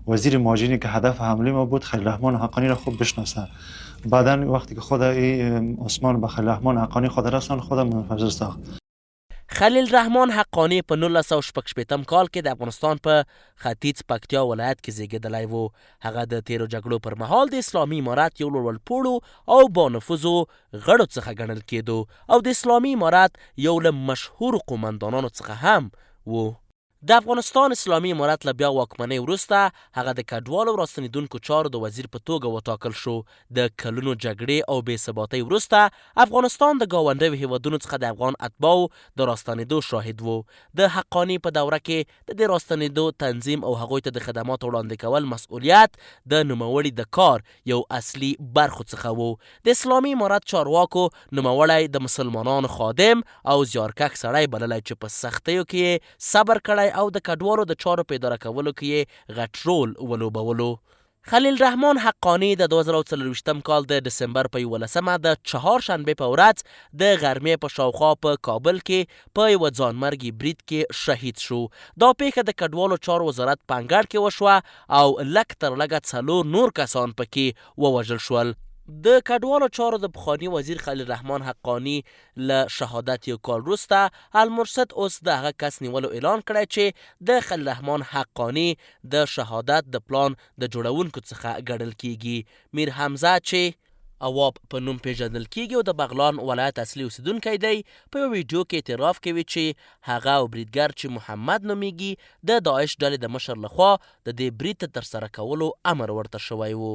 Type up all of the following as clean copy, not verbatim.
وزیر مهاجرینی که هدف حمله ما بود خلیل الرحمن حقاني را خوب بشناسه. بعدا وقتی که خود عثمان به خلیل الرحمن حقاني خود رسان خودم منفجر ساخت. خلیل الرحمن حقاني په 1986 کال کې د افغانستان په ختیځ پکتیا ولایت کې زیږېدلی و. هغه د تیرو جګړو پر مهال د اسلامي امارات یو له لوړپوړو او بانفوذو غړو څخه ګڼل کېدو او د اسلامي امارات یو له مشهورو قومندانانو څخه هم و. د افغانستان اسلامي امارات له بیا واکمنۍ وروسته هغه د کډوالو راستنیدونکو چارو د وزیر په توګه وټاکل شو. د کلونو جګړې او بې ثباتۍ وروسته افغانستان د ګاونډیو هیوادونو څخه د افغان اتباعو د راستنېدو شاهد و. د حقاني په دوره کې د دې راستنېدو تنظیم او هغوی ته د خدماتو وړاندې کول مسؤلیت د نوموړي د کار یو اصلي برخو څخه و. د اسلامي امارات چارواکو نوموړی د مسلمانانو خادم او زیارکښ سړی بللی چې په سختیو کې صبر کړی او د کډوالو د چارو په اداره کولو کې یې غټ رول ولوبولو. خلیل الرحمن حقاني د 2024 کال د دسمبر په 11 د چهارشنبې په ورځ د غرمې په شاوخوا په کابل کې په یوه ځانمرګي برید کې شهید شو. دا پیښه د کډوالو چارو وزارت په انګړ کې وشوه او لږ تر لږه 4 نور کسان پکې ووژل شول. د کډوالو چارو د پخواني وزیر خلیل الرحمن حقاني له شهادت یو کال وروسته المرشد اوس د هغه کس نیولو اعلان کړی چې د خلیل الرحمن حقاني د شهادت د پلان د جوړونکو څخه ګڼل کیږي. میر حمزه چې اواب په نوم پیژندل کیږي او د بغلان ولایت اصلي اوسیدونکی دی، په یو ویډیو کې اعتراف کوي چې هغه او بریدګر چې محمد نومیږي د داعش ډلې د مشر لخوا د دې برید ته ترسره کولو امر ورته شوی و.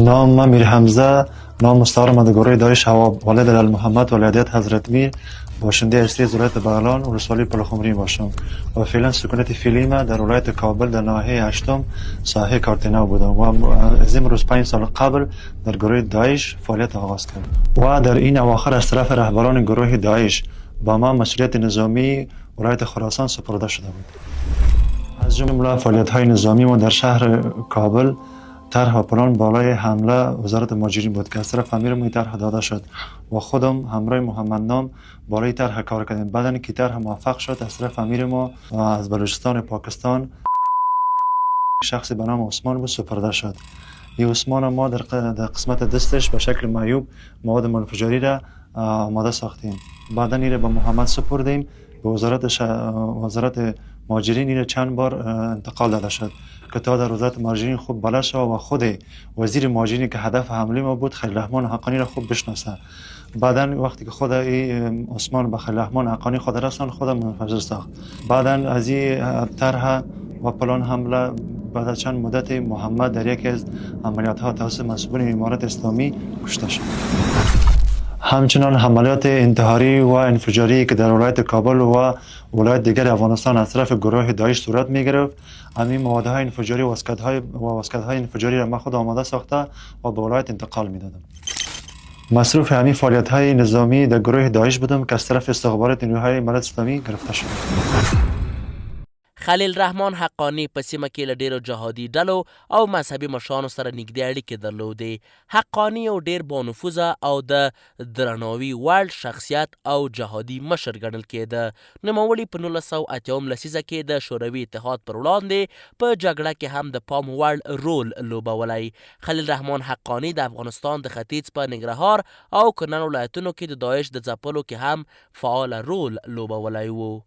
نام من میر حمزه، نام مستعارم از گروه داعش هوا، والد محمد ولایت حضرت میر، باشنده اصلی از ولایت بغلان و ولسوالی پلخمری باشم و فعلا سکونت فعلی من در ولایت کابل در ناحیه هشتم ساحه کارتنو بودم و از امروز 5 سال قبل در گروه داعش فعالیت آغاز کردم و در این اواخر از طرف رهبران گروه داعش با ما مسئولیت نظامی ولایت خراسان سپرده شده بود. از جمله فعالیت‌های نظامی ما در شهر کابل طرح و پلان بالای حمله وزارت مهاجرین بود که از طرف امیرم طرح داده شد و خودم همراه محمد نام بالای طرح کار کردیم. بعد که طرح موفق شد از طرف امیر ما از بلوچستان پاکستان شخصی به نام عثمان بود سپرده شد. این عثمان ما در قسمت دستش به شکل معیوب مواد منفجری را آماده ساختیم. بعد این به محمد سپردیم. به وزارت مهاجرین این چند بار انتقال داده شد که تا در وزارت مهاجرین خوب بلد شد و خود وزیر مهاجرینی که هدف حمله ما بود خلیل الرحمن حقاني را خوب بشناسه. بعدا وقتی که خود عثمان به خلیل الرحمن حقاني خود رسان خودم منفجر ساخت. بعدا از این طرح و پلان حمله بعد از چند مدت محمد در یکی از عملیات ها توسط مسئولین امارات اسلامی کشته شد. همچنان حملات انتحاری و انفجاری که در ولایت کابل و ولایت دیگر افغانستان از طرف گروه داعش صورت می‌گرفت، همین موادهای انفجاری و واسکت‌های انفجاری را من خود آماده ساخته و به ولایت انتقال می‌دادم. مصروف همین فعالیت‌های نظامی در گروه داعش بودم که از طرف استخبارات نیروهای امارات اسلامی گرفته شد. خلیل الرحمن حقاني په سیمه کې له ډیرو جهادي ډلو او مذهبي مشرانو سره نږدې اړیکې درلودې. حقاني یو ډیر بانفوذه او د درناوي وړ شخصیت او جهادي مشر ګڼل کېده. نوموړي په 1980 لسیزه کې د شوروي اتحاد پر وړاندې په جګړه کې هم د پام وړ رول لوبولی. خلیل الرحمن حقاني د افغانستان د ختیځ په ننګرهار او کنړ ولایتونو کې د داعش د ځپلو کې هم فعال رول لوبولی و.